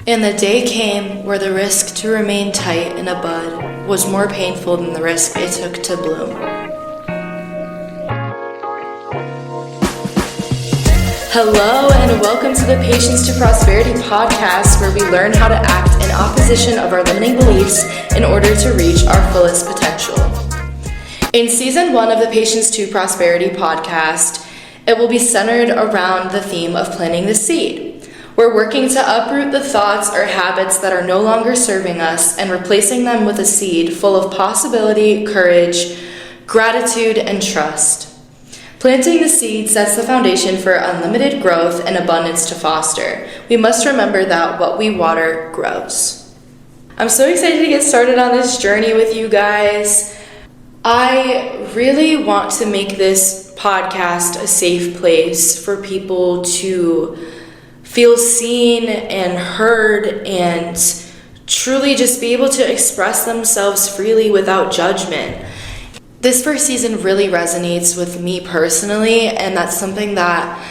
And the day came where the risk to remain tight in a bud was more painful than the risk it took to bloom. Hello and welcome to the Patience to Prosperity podcast, where we learn how to act in opposition of our limiting beliefs in order to reach our fullest potential. In season 1 of the Patience to Prosperity podcast, it will be centered around the theme of planting the seed. We're working to uproot the thoughts or habits that are no longer serving us and replacing them with a seed full of possibility, courage, gratitude, and trust. Planting the seed sets the foundation for unlimited growth and abundance to foster. We must remember that what we water grows. I'm so excited to get started on this journey with you guys. I really want to make this podcast a safe place for people to feel seen and heard and truly just be able to express themselves freely without judgment. This first season really resonates with me personally, and that's something that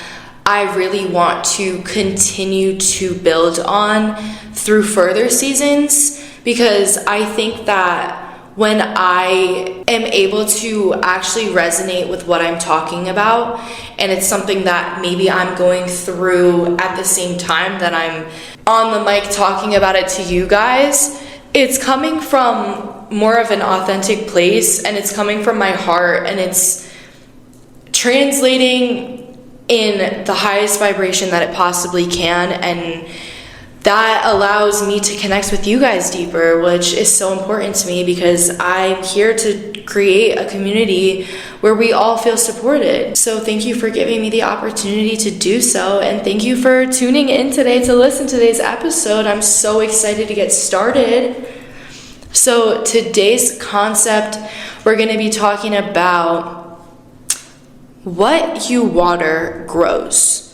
I really want to continue to build on through further seasons, because I think that when I am able to actually resonate with what I'm talking about, and it's something that maybe I'm going through at the same time that I'm on the mic talking about it to you guys, it's coming from more of an authentic place, and it's coming from my heart, and it's translating in the highest vibration that it possibly can, and that allows me to connect with you guys deeper, which is so important to me because I'm here to create a community where we all feel supported. So thank you for giving me the opportunity to do so, and thank you for tuning in today to listen to today's episode. I'm so excited to get started. So today's concept, we're going to be talking about what you water grows.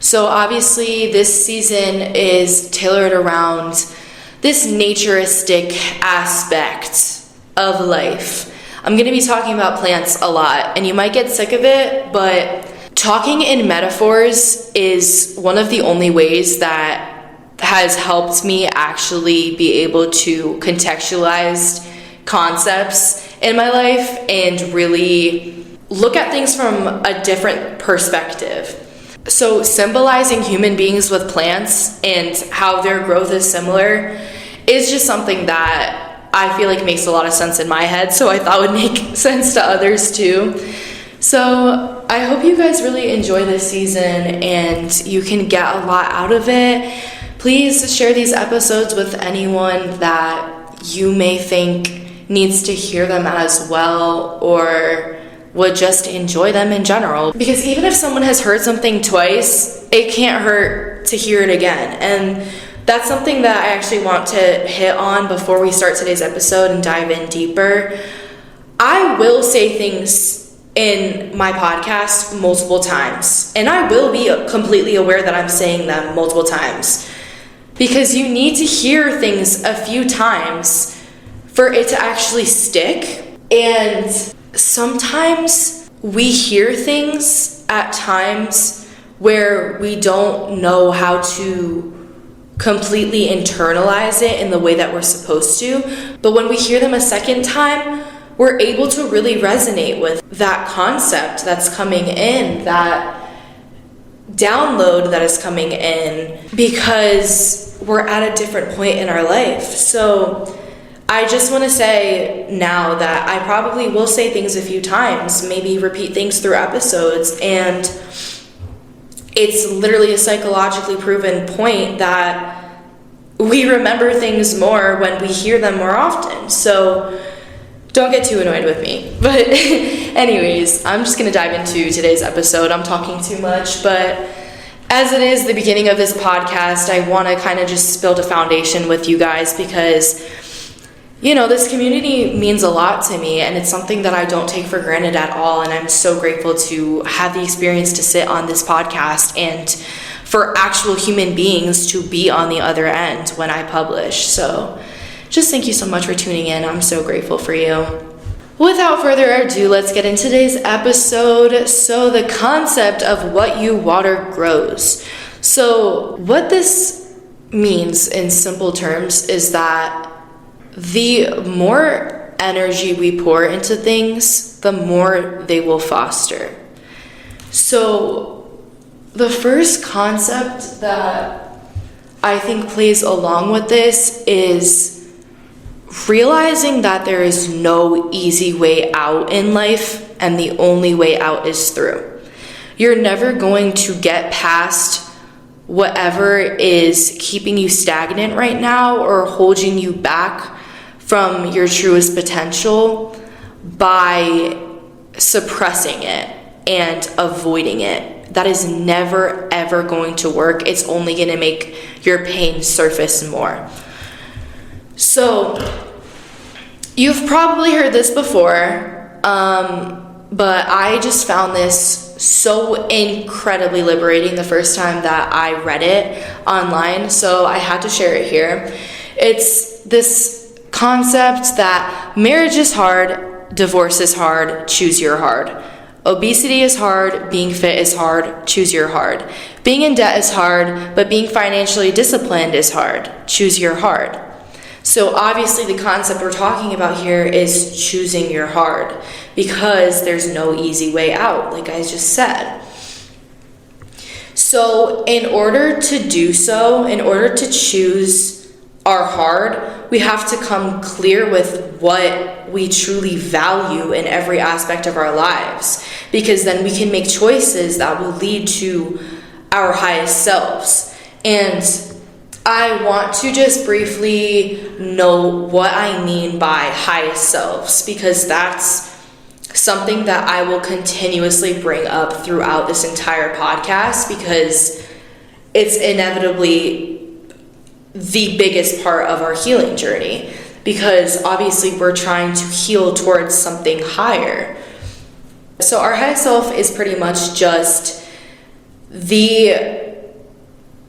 So obviously this season is tailored around this naturistic aspect of life. I'm going to be talking about plants a lot, and you might get sick of it, but talking in metaphors is one of the only ways that has helped me actually be able to contextualize concepts in my life and really look at things from a different perspective. So symbolizing human beings with plants and how their growth is similar is just something that I feel like makes a lot of sense in my head, so I thought would make sense to others too. So I hope you guys really enjoy this season and you can get a lot out of it. Please share these episodes with anyone that you may think needs to hear them as well, or would just enjoy them in general. Because even if someone has heard something twice, it can't hurt to hear it again. And that's something that I actually want to hit on before we start today's episode and dive in deeper. I will say things in my podcast multiple times, and I will be completely aware that I'm saying them multiple times, because you need to hear things a few times for it to actually stick. And sometimes we hear things at times where we don't know how to completely internalize it in the way that we're supposed to. But when we hear them a second time, we're able to really resonate with that concept that's coming in, that download that is coming in, because we're at a different point in our life. So I just want to say now that I probably will say things a few times, maybe repeat things through episodes, and it's literally a psychologically proven point that we remember things more when we hear them more often. So don't get too annoyed with me. But anyways, I'm just going to dive into today's episode. I'm talking too much, but as it is the beginning of this podcast, I want to kind of just build a foundation with you guys, because you know, this community means a lot to me, and it's something that I don't take for granted at all. And I'm so grateful to have the experience to sit on this podcast and for actual human beings to be on the other end when I publish. So just thank you so much for tuning in. I'm so grateful for you. Without further ado, let's get into today's episode. So the concept of what you water grows. So what this means in simple terms is that the more energy we pour into things, the more they will foster. So the first concept that I think plays along with this is realizing that there is no easy way out in life, and the only way out is through. You're never going to get past whatever is keeping you stagnant right now or holding you back from your truest potential by suppressing it and avoiding it. That is never ever going to work. It's only going to make your pain surface more. So you've probably heard this before, but I just found this so incredibly liberating the first time that I read it online, so I had to share it here. It's this concept that marriage is hard, divorce is hard, choose your hard. Obesity is hard, being fit is hard, choose your hard. Being in debt is hard, but being financially disciplined is hard, choose your hard. So obviously the concept we're talking about here is choosing your hard, because there's no easy way out, like I just said. So in order to do so, in order to choose our hard, we have to come clear with what we truly value in every aspect of our lives, because then we can make choices that will lead to our highest selves. And I want to just briefly know what I mean by highest selves, because that's something that I will continuously bring up throughout this entire podcast, because it's inevitably the biggest part of our healing journey, because obviously we're trying to heal towards something higher. So our highest self is pretty much just the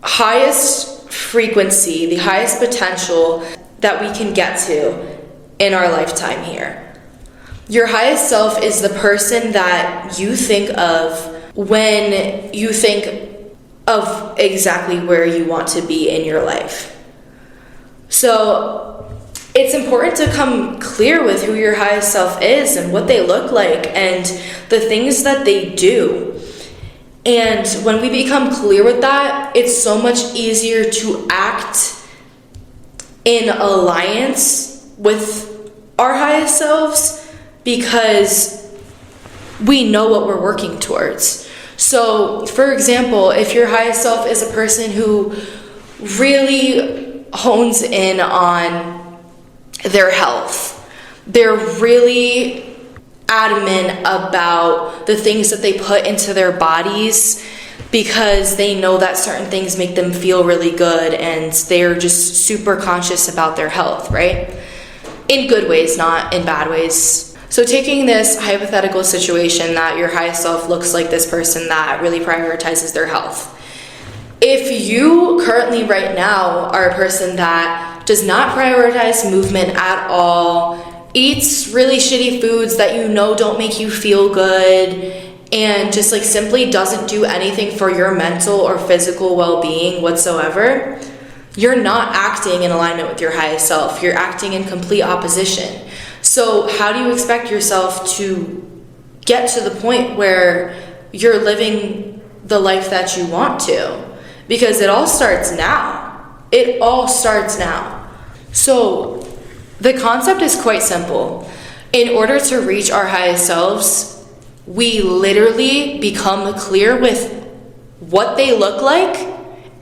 highest frequency, the highest potential that we can get to in our lifetime here. Your highest self is the person that you think of when you think of exactly where you want to be in your life. So it's important to come clear with who your highest self is and what they look like and the things that they do. And when we become clear with that, it's so much easier to act in alliance with our highest selves, because we know what we're working towards. So, for example, if your highest self is a person who really hones in on their health, they're really adamant about the things that they put into their bodies because they know that certain things make them feel really good, and they're just super conscious about their health, right? In good ways, not in bad ways. So taking this hypothetical situation that your highest self looks like this person that really prioritizes their health. If you currently right now are a person that does not prioritize movement at all, eats really shitty foods that you know don't make you feel good, and just like simply doesn't do anything for your mental or physical well-being whatsoever, you're not acting in alignment with your highest self. You're acting in complete opposition. So how do you expect yourself to get to the point where you're living the life that you want to? Because it all starts now. It all starts now. So the concept is quite simple. In order to reach our highest selves, we literally become clear with what they look like,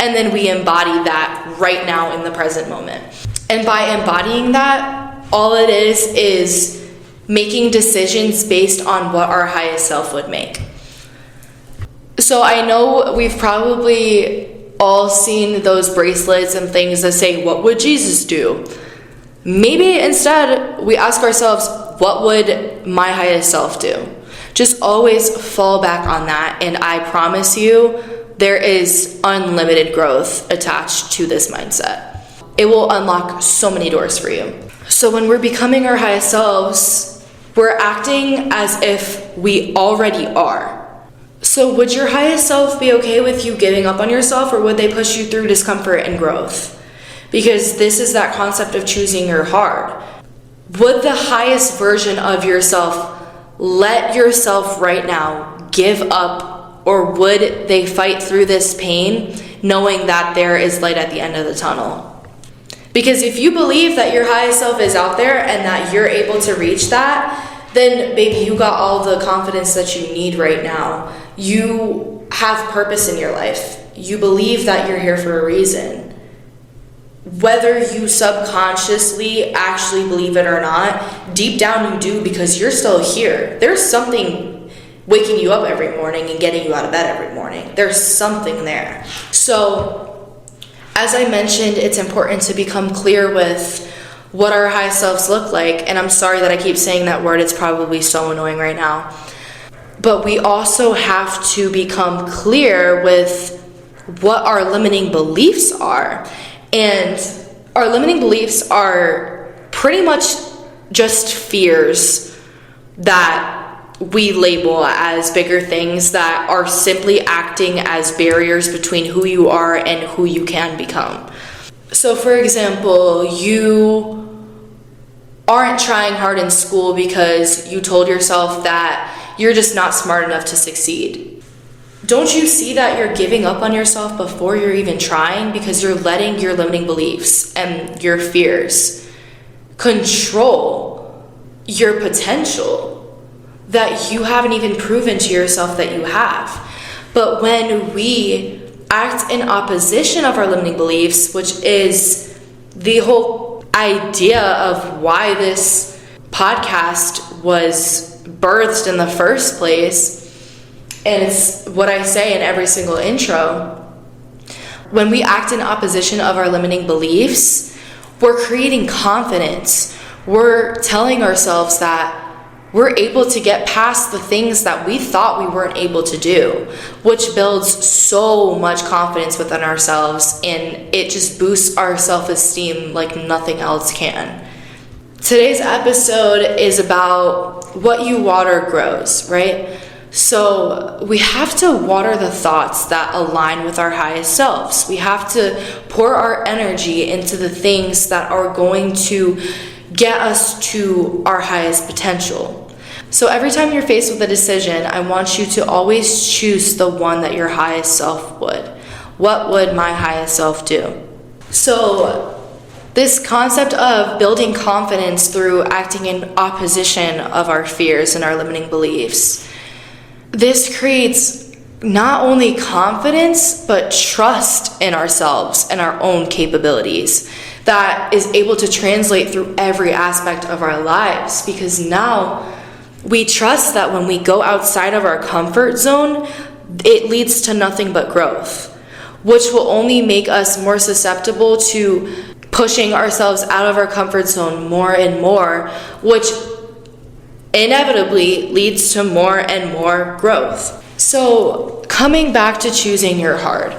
and then we embody that right now in the present moment. And by embodying that, all it is making decisions based on what our highest self would make. So I know we've probably all seen those bracelets and things that say, "What would Jesus do?" Maybe instead we ask ourselves, what would my highest self do? Just always fall back on that, and I promise you there is unlimited growth attached to this mindset. It will unlock so many doors for you. So when we're becoming our highest selves, we're acting as if we already are. So would your highest self be okay with you giving up on yourself, or would they push you through discomfort and growth? Because this is that concept of choosing your heart. Would the highest version of yourself let yourself right now give up, or would they fight through this pain knowing that there is light at the end of the tunnel? Because if you believe that your highest self is out there and that you're able to reach that, then baby, you got all the confidence that you need right now. You have purpose in your life. You believe that you're here for a reason. Whether you subconsciously actually believe it or not, deep down you do, because you're still here. There's something waking you up every morning and getting you out of bed every morning. There's something there. So, as I mentioned, it's important to become clear with what our high selves look like. And I'm sorry that I keep saying that word. It's probably so annoying right now. But we also have to become clear with what our limiting beliefs are. And our limiting beliefs are pretty much just fears that we label as bigger things that are simply acting as barriers between who you are and who you can become. So for example, you aren't trying hard in school because you told yourself that you're just not smart enough to succeed. Don't you see that you're giving up on yourself before you're even trying, because you're letting your limiting beliefs and your fears control your potential that you haven't even proven to yourself that you have. But when we act in opposition of our limiting beliefs, which is the whole idea of why this podcast was birthed in the first place, and it's what I say in every single intro, when we act in opposition of our limiting beliefs, we're creating confidence. We're telling ourselves that we're able to get past the things that we thought we weren't able to do, which builds so much confidence within ourselves, and it just boosts our self-esteem like nothing else can. Today's episode is about what you water grows, right? So we have to water the thoughts that align with our highest selves. We have to pour our energy into the things that are going to get us to our highest potential. So every time you're faced with a decision, I want you to always choose the one that your highest self would. What would my highest self do? So this concept of building confidence through acting in opposition of our fears and our limiting beliefs, this creates not only confidence, but trust in ourselves and our own capabilities that is able to translate through every aspect of our lives, because now we trust that when we go outside of our comfort zone, it leads to nothing but growth, which will only make us more susceptible to pushing ourselves out of our comfort zone more and more, which inevitably leads to more and more growth. So, coming back to choosing your heart,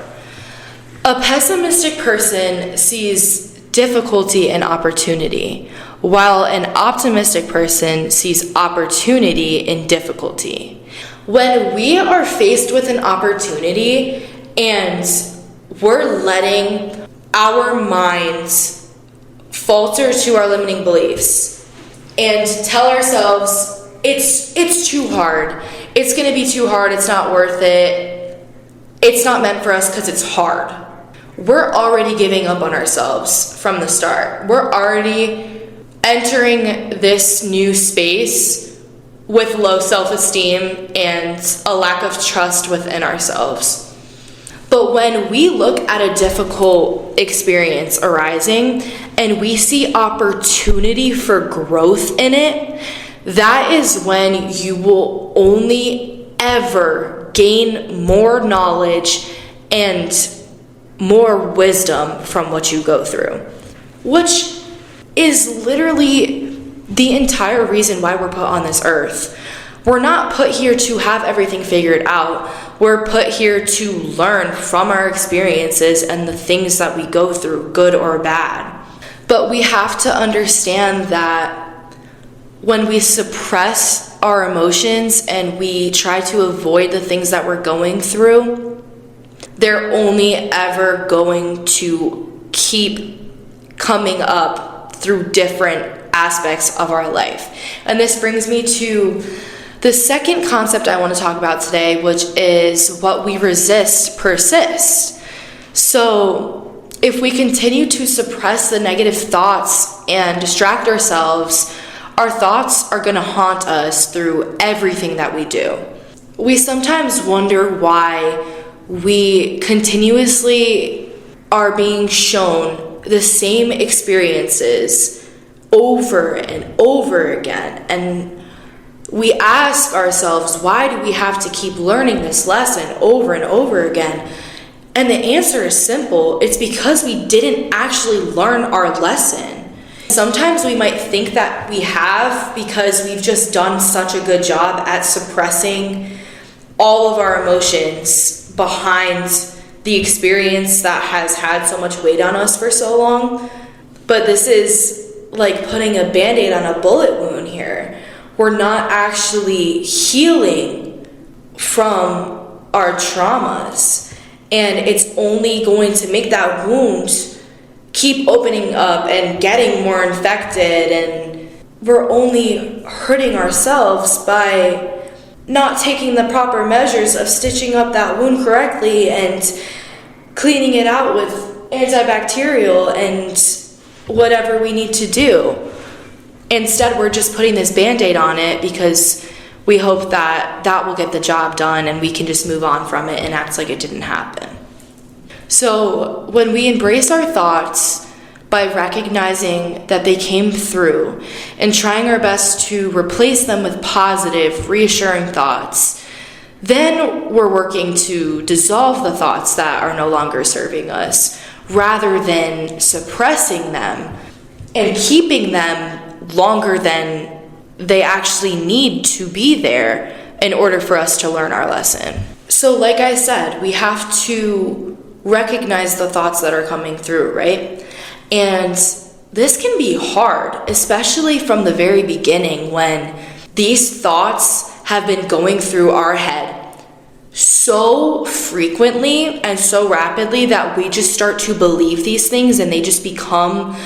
a pessimistic person sees difficulty and opportunity, while an optimistic person sees opportunity in difficulty. When we are faced with an opportunity and we're letting our minds falter to our limiting beliefs and tell ourselves it's too hard, it's going to be too hard, it's not worth it, it's not meant for us because it's hard, we're already giving up on ourselves from the start. We're already entering this new space with low self-esteem and a lack of trust within ourselves. But when we look at a difficult experience arising and we see opportunity for growth in it, that is when you will only ever gain more knowledge and more wisdom from what you go through, which is literally the entire reason why we're put on this earth. We're not put here to have everything figured out. We're put here to learn from our experiences and the things that we go through, good or bad. But we have to understand that when we suppress our emotions and we try to avoid the things that we're going through, they're only ever going to keep coming up through different aspects of our life. And this brings me to the second concept I want to talk about today, which is what we resist persists. So if we continue to suppress the negative thoughts and distract ourselves, our thoughts are going to haunt us through everything that we do. We sometimes wonder why we continuously are being shown the same experiences over and over again. And we ask ourselves, why do we have to keep learning this lesson over and over again? And the answer is simple. It's because we didn't actually learn our lesson. Sometimes we might think that we have because we've just done such a good job at suppressing all of our emotions behind the experience that has had so much weight on us for so long. But this is like putting a Band-Aid on a bullet wound here. We're not actually healing from our traumas. And it's only going to make that wound keep opening up and getting more infected. And we're only hurting ourselves by not taking the proper measures of stitching up that wound correctly and cleaning it out with antibacterial and whatever we need to do. Instead, we're just putting this Band-Aid on it because we hope that that will get the job done and we can just move on from it and act like it didn't happen. So when we embrace our thoughts by recognizing that they came through and trying our best to replace them with positive, reassuring thoughts, then we're working to dissolve the thoughts that are no longer serving us, rather than suppressing them and keeping them longer than they actually need to be there in order for us to learn our lesson. So like I said, we have to recognize the thoughts that are coming through, right? And this can be hard, especially from the very beginning when these thoughts have been going through our head so frequently and so rapidly that we just start to believe these things and they just become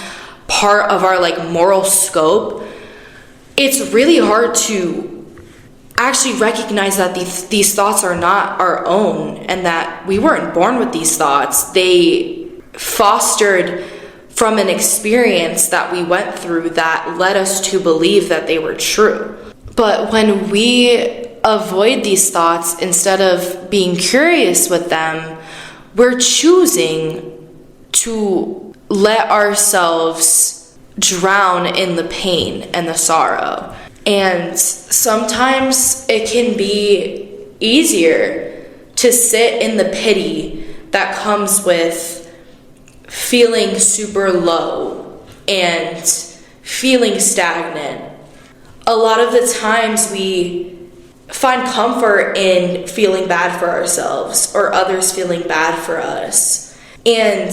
part of our moral scope. It's really hard to actually recognize that these thoughts are not our own and that we weren't born with these thoughts. They fostered from an experience that we went through that led us to believe that they were true. But when we avoid these thoughts instead of being curious with them, we're choosing to let ourselves drown in the pain and the sorrow. And sometimes it can be easier to sit in the pity that comes with feeling super low and feeling stagnant. A lot of the times we find comfort in feeling bad for ourselves or others feeling bad for us. And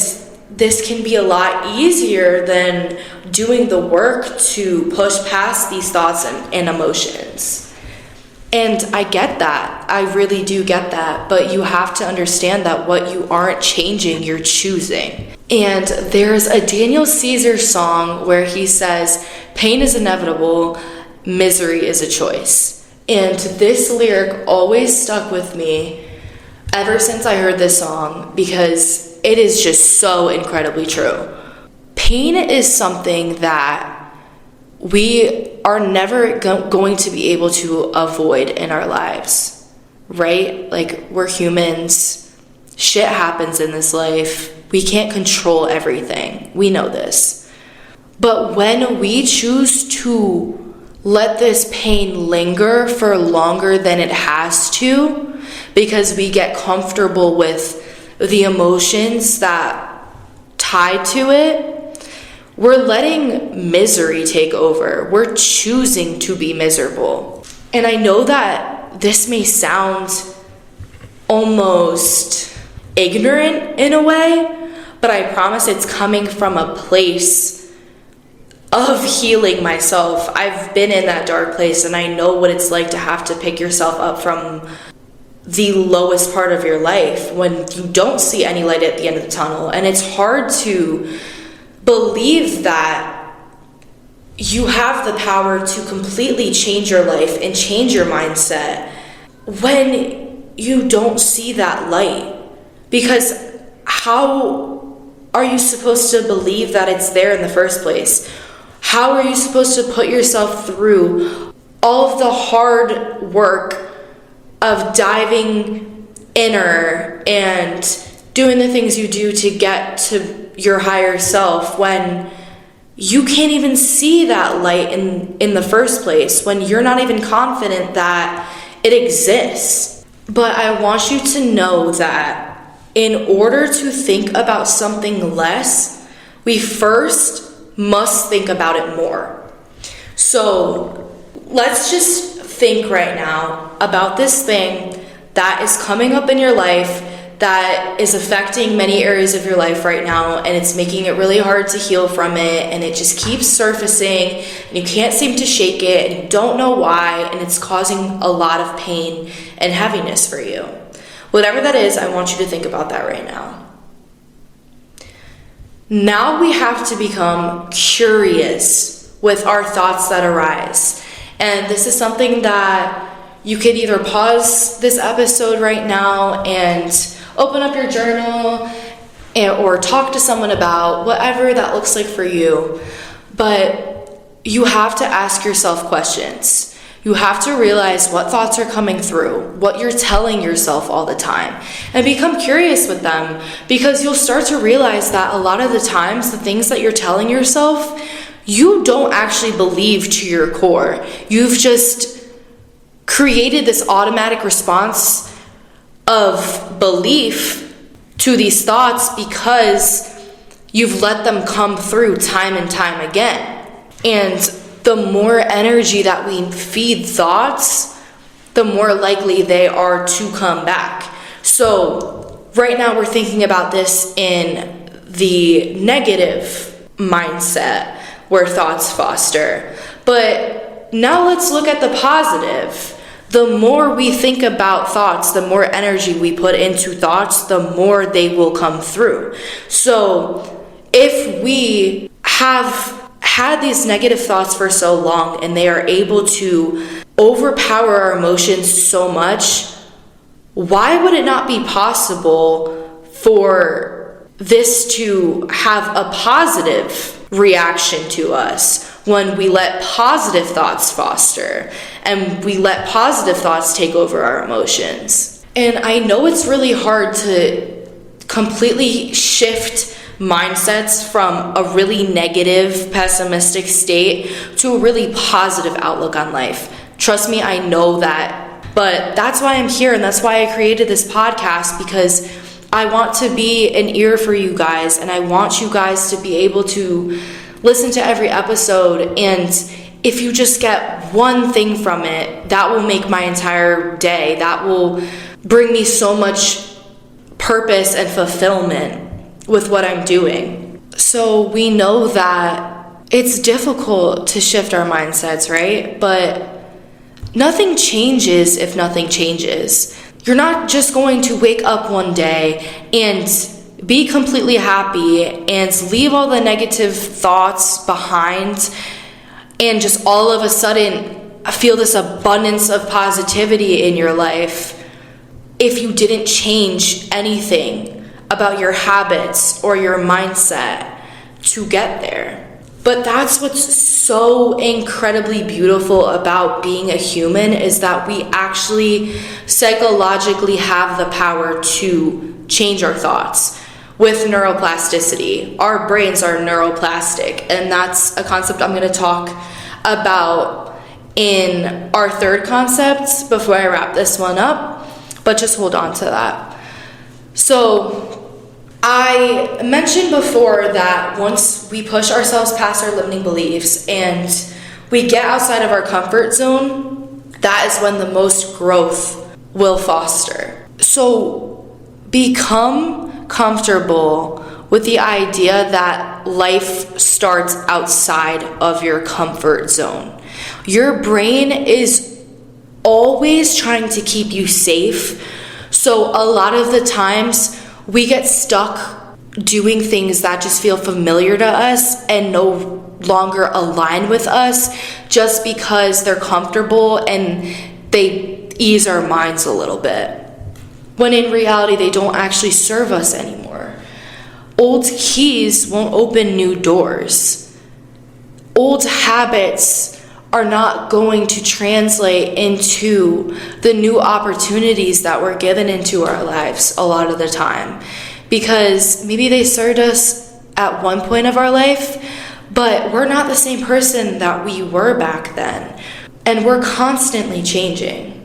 this can be a lot easier than doing the work to push past these thoughts and emotions. And I get that. I really do get that. But you have to understand that what you aren't changing, you're choosing. And there's a Daniel Caesar song where he says, "Pain is inevitable, misery is a choice." And this lyric always stuck with me ever since I heard this song because it is just so incredibly true. Pain is something that we are never going to be able to avoid in our lives, right? We're humans. Shit happens in this life. We can't control everything. We know this. But when we choose to let this pain linger for longer than it has to, because we get comfortable with the emotions that tie to it, we're letting misery take over. We're choosing to be miserable. And I know that this may sound almost ignorant in a way, but I promise it's coming from a place of healing myself. I've been in that dark place, and I know what it's like to have to pick yourself up from the lowest part of your life when you don't see any light at the end of the tunnel. And it's hard to believe that you have the power to completely change your life and change your mindset when you don't see that light. Because how are you supposed to believe that it's there in the first place? How are you supposed to put yourself through all of the hard work of diving inner and doing the things you do to get to your higher self when you can't even see that light in the first place, when you're not even confident that it exists? But I want you to know that in order to think about something less, we first must think about it more. So let's just think right now about this thing that is coming up in your life that is affecting many areas of your life right now, and it's making it really hard to heal from it, and it just keeps surfacing, and you can't seem to shake it, and you don't know why, and it's causing a lot of pain and heaviness for you. Whatever that is, I want you to think about that right now. Now we have to become curious with our thoughts that arise. And this is something that you could either pause this episode right now and open up your journal or talk to someone about, whatever that looks like for you. But you have to ask yourself questions. You have to realize what thoughts are coming through, what you're telling yourself all the time, and become curious with them, because you'll start to realize that a lot of the times the things that you're telling yourself, you don't actually believe to your core. You've just created this automatic response of belief to these thoughts because you've let them come through time and time again. And the more energy that we feed thoughts, the more likely they are to come back. So right now we're thinking about this in the negative mindset where thoughts foster. But now let's look at the positive. The more we think about thoughts, the more energy we put into thoughts, the more they will come through. So if we have had these negative thoughts for so long and they are able to overpower our emotions so much, why would it not be possible for this to have a positive reaction to us when we let positive thoughts foster and we let positive thoughts take over our emotions? And I know it's really hard to completely shift mindsets from a really negative, pessimistic state to a really positive outlook on life. Trust me, I know that. But that's why I'm here, and that's why I created this podcast, because I want to be an ear for you guys, and I want you guys to be able to listen to every episode, and if you just get one thing from it, that will make my entire day. That will bring me so much purpose and fulfillment with what I'm doing. So we know that it's difficult to shift our mindsets, right? But nothing changes if nothing changes. You're not just going to wake up one day and be completely happy and leave all the negative thoughts behind and just all of a sudden feel this abundance of positivity in your life if you didn't change anything about your habits or your mindset to get there. But that's what's so incredibly beautiful about being a human, is that we actually psychologically have the power to change our thoughts with neuroplasticity. Our brains are neuroplastic, and that's a concept I'm going to talk about in our third concept before I wrap this one up, but just hold on to that. So I mentioned before that once we push ourselves past our limiting beliefs and we get outside of our comfort zone, that is when the most growth will foster. So become comfortable with the idea that life starts outside of your comfort zone. Your brain is always trying to keep you safe. So a lot of the times we get stuck doing things that just feel familiar to us and no longer align with us just because they're comfortable and they ease our minds a little bit, when in reality they don't actually serve us anymore. Old keys won't open new doors. Old habits are not going to translate into the new opportunities that we're given into our lives a lot of the time, because maybe they served us at one point of our life, but we're not the same person that we were back then, and we're constantly changing.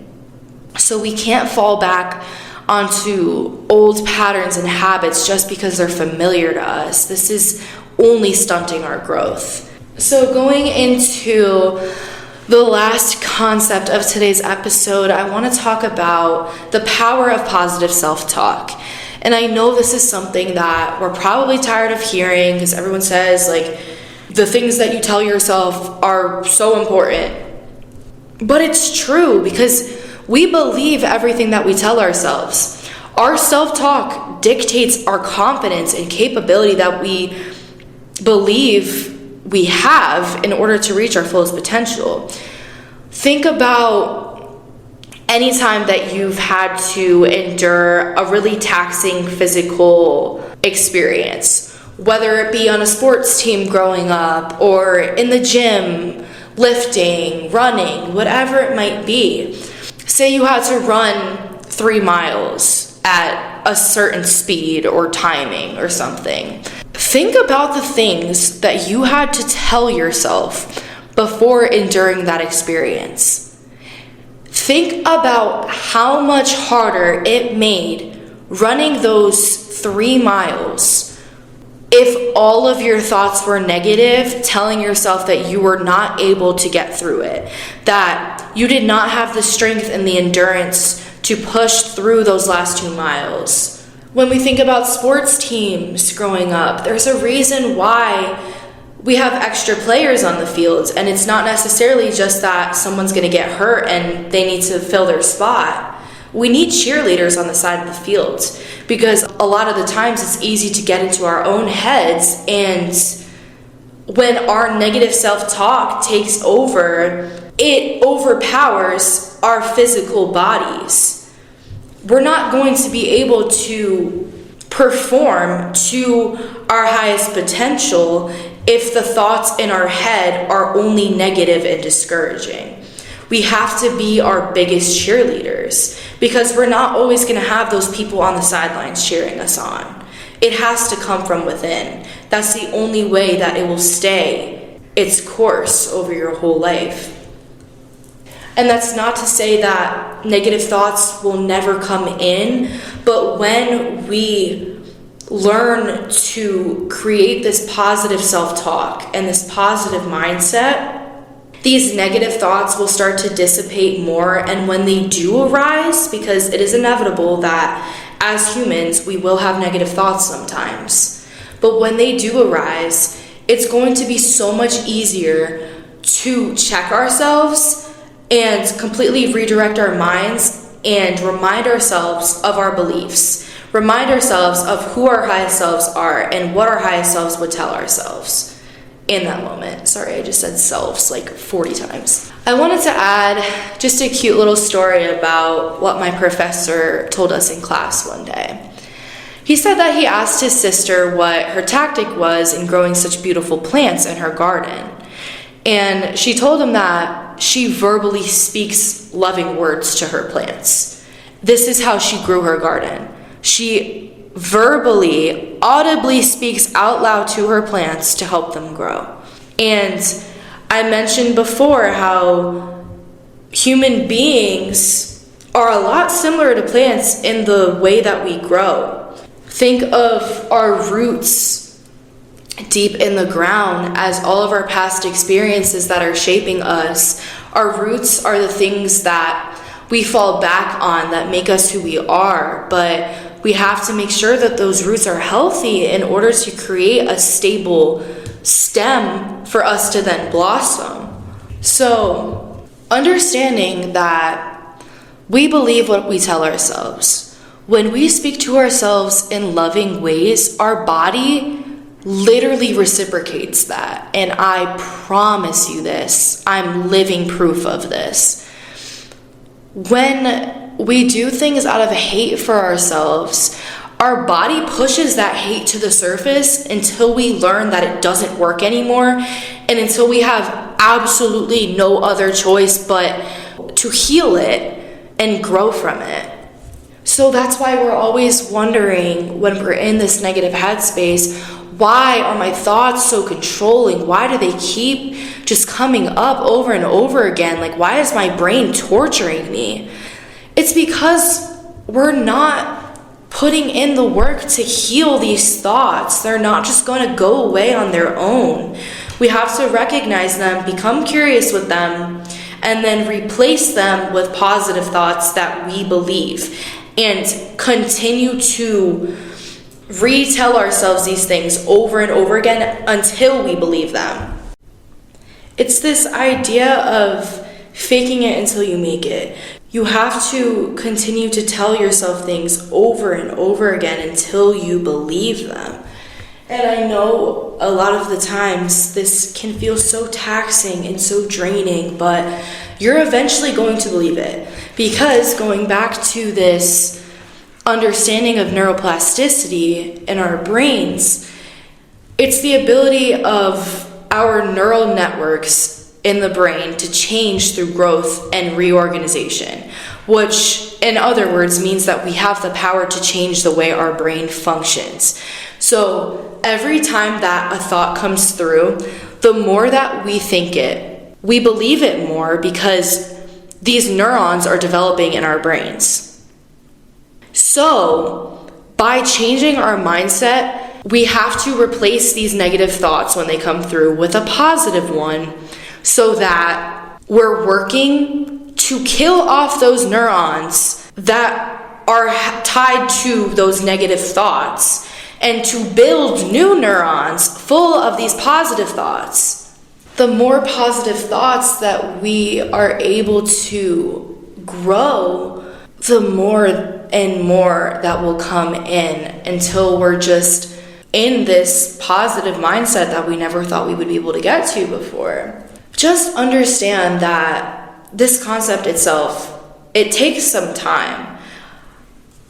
So we can't fall back onto old patterns and habits just because they're familiar to us. This is only stunting our growth. So going into the last concept of today's episode, I want to talk about the power of positive self-talk. And I know this is something that we're probably tired of hearing, because everyone says, like, the things that you tell yourself are so important. But it's true, because we believe everything that we tell ourselves. Our self-talk dictates our confidence and capability that we believe we have in order to reach our fullest potential. Think about any time that you've had to endure a really taxing physical experience, whether it be on a sports team growing up or in the gym, lifting, running, whatever it might be. Say you had to run 3 miles at a certain speed or timing or something. Think about the things that you had to tell yourself before enduring that experience. Think about how much harder it made running those 3 miles if all of your thoughts were negative, telling yourself that you were not able to get through it, that you did not have the strength and the endurance to push through those last 2 miles. When we think about sports teams growing up, there's a reason why we have extra players on the field, and it's not necessarily just that someone's going to get hurt and they need to fill their spot. We need cheerleaders on the side of the field, because a lot of the times it's easy to get into our own heads, and when our negative self-talk takes over, it overpowers our physical bodies. We're not going to be able to perform to our highest potential if the thoughts in our head are only negative and discouraging. We have to be our biggest cheerleaders, because we're not always going to have those people on the sidelines cheering us on. It has to come from within. That's the only way that it will stay its course over your whole life. And that's not to say that negative thoughts will never come in, but when we learn to create this positive self-talk and this positive mindset, these negative thoughts will start to dissipate more. And when they do arise, because it is inevitable that as humans we will have negative thoughts sometimes, but when they do arise, it's going to be so much easier to check ourselves and completely redirect our minds and remind ourselves of our beliefs, remind ourselves of who our highest selves are and what our highest selves would tell ourselves in that moment. Sorry, I just said selves like 40 times. I wanted to add just a cute little story about what my professor told us in class one day. He said that he asked his sister what her tactic was in growing such beautiful plants in her garden. And she told him that she verbally speaks loving words to her plants. This is how she grew her garden. She verbally, audibly speaks out loud to her plants to help them grow. And I mentioned before how human beings are a lot similar to plants in the way that we grow. Think of our roots deep in the ground as all of our past experiences that are shaping us. Our roots are the things that we fall back on that make us who we are, but we have to make sure that those roots are healthy in order to create a stable stem for us to then blossom. So, understanding that we believe what we tell ourselves. When we speak to ourselves in loving ways, our body literally reciprocates that. And I promise you this, I'm living proof of this. When we do things out of hate for ourselves, our body pushes that hate to the surface until we learn that it doesn't work anymore, and until we have absolutely no other choice but to heal it and grow from it. So that's why we're always wondering, when we're in this negative headspace, why are my thoughts so controlling? Why do they keep just coming up over and over again? Like, why is my brain torturing me? It's because we're not putting in the work to heal these thoughts. They're not just going to go away on their own. We have to recognize them, become curious with them, and then replace them with positive thoughts that we believe, and continue to retell ourselves these things over and over again until we believe them. It's this idea of faking it until you make it. You have to continue to tell yourself things over and over again until you believe them. And I know a lot of the times this can feel so taxing and so draining, but you're eventually going to believe it. Because going back to this understanding of neuroplasticity in our brains, it's the ability of our neural networks in the brain to change through growth and reorganization, which in other words means that we have the power to change the way our brain functions. So every time that a thought comes through, the more that we think it, we believe it more, because these neurons are developing in our brains. So, by changing our mindset, we have to replace these negative thoughts when they come through with a positive one, so that we're working to kill off those neurons that are tied to those negative thoughts, and to build new neurons full of these positive thoughts. The more positive thoughts that we are able to grow, the more and more that will come in, until we're just in this positive mindset that we never thought we would be able to get to before. Just understand that this concept itself, it takes some time.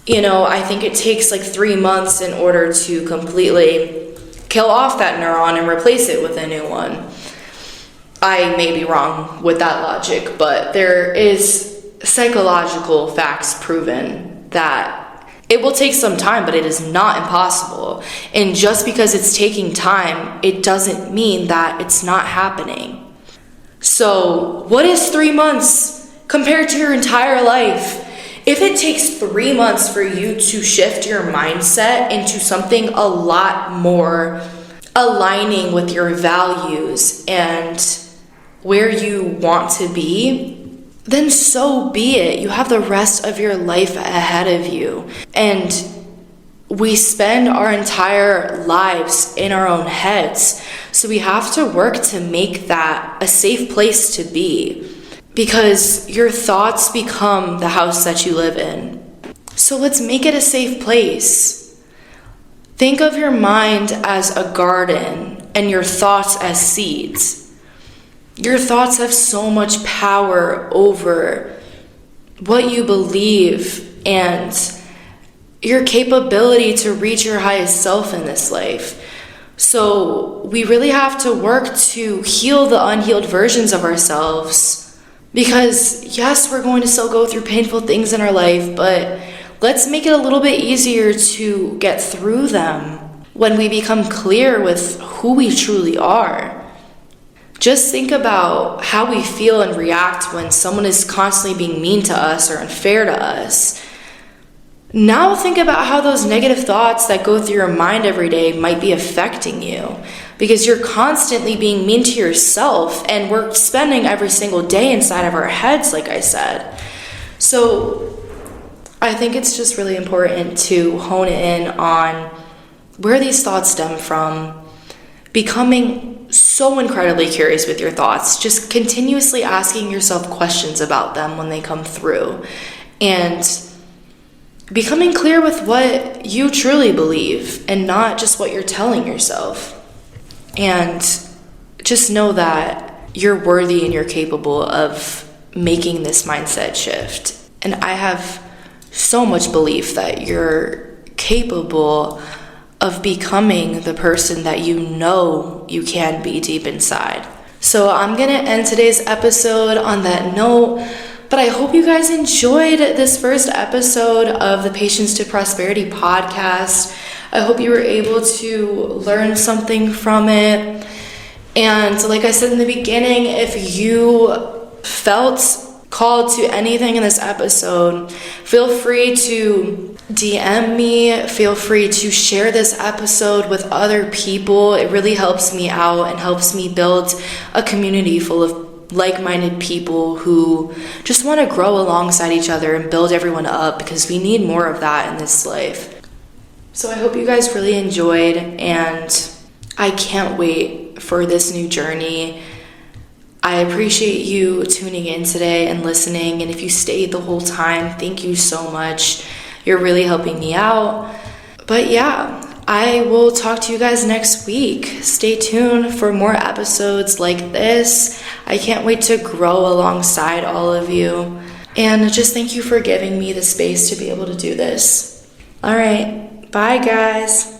You know, I think it takes like 3 months in order to completely kill off that neuron and replace it with a new one. I may be wrong with that logic, but there is psychological facts proven that it will take some time, but it is not impossible. And just because it's taking time, it doesn't mean that it's not happening. So, what is 3 months compared to your entire life? If it takes 3 months for you to shift your mindset into something a lot more aligning with your values and where you want to be, then so be it. You have the rest of your life ahead of you. And we spend our entire lives in our own heads. So we have to work to make that a safe place to be, because your thoughts become the house that you live in. So let's make it a safe place. Think of your mind as a garden and your thoughts as seeds. Your thoughts have so much power over what you believe and your capability to reach your highest self in this life. So we really have to work to heal the unhealed versions of ourselves, because yes, we're going to still go through painful things in our life, but let's make it a little bit easier to get through them when we become clear with who we truly are. Just think about how we feel and react when someone is constantly being mean to us or unfair to us. Now think about how those negative thoughts that go through your mind every day might be affecting you, because you're constantly being mean to yourself, and we're spending every single day inside of our heads, like I said. So I think it's just really important to hone in on where these thoughts stem from, becoming so incredibly curious with your thoughts, just continuously asking yourself questions about them when they come through, and becoming clear with what you truly believe and not just what you're telling yourself. And just know that you're worthy and you're capable of making this mindset shift. And I have so much belief that you're capable of becoming the person that you know you can be deep inside. So I'm gonna end today's episode on that note, but I hope you guys enjoyed this first episode of the Patience to Prosperity podcast. I hope you were able to learn something from it. And like I said in the beginning, if you felt called to anything in this episode, feel free to DM me, feel free to share this episode with other people. It really helps me out and helps me build a community full of like-minded people who just want to grow alongside each other and build everyone up, because we need more of that in this life. So I hope you guys really enjoyed, and I can't wait for this new journey. I appreciate you tuning in today and listening, and if you stayed the whole time, thank you so much. You're really helping me out. But yeah, I will talk to you guys next week. Stay tuned for more episodes like this. I can't wait to grow alongside all of you. And just thank you for giving me the space to be able to do this. All right, bye guys.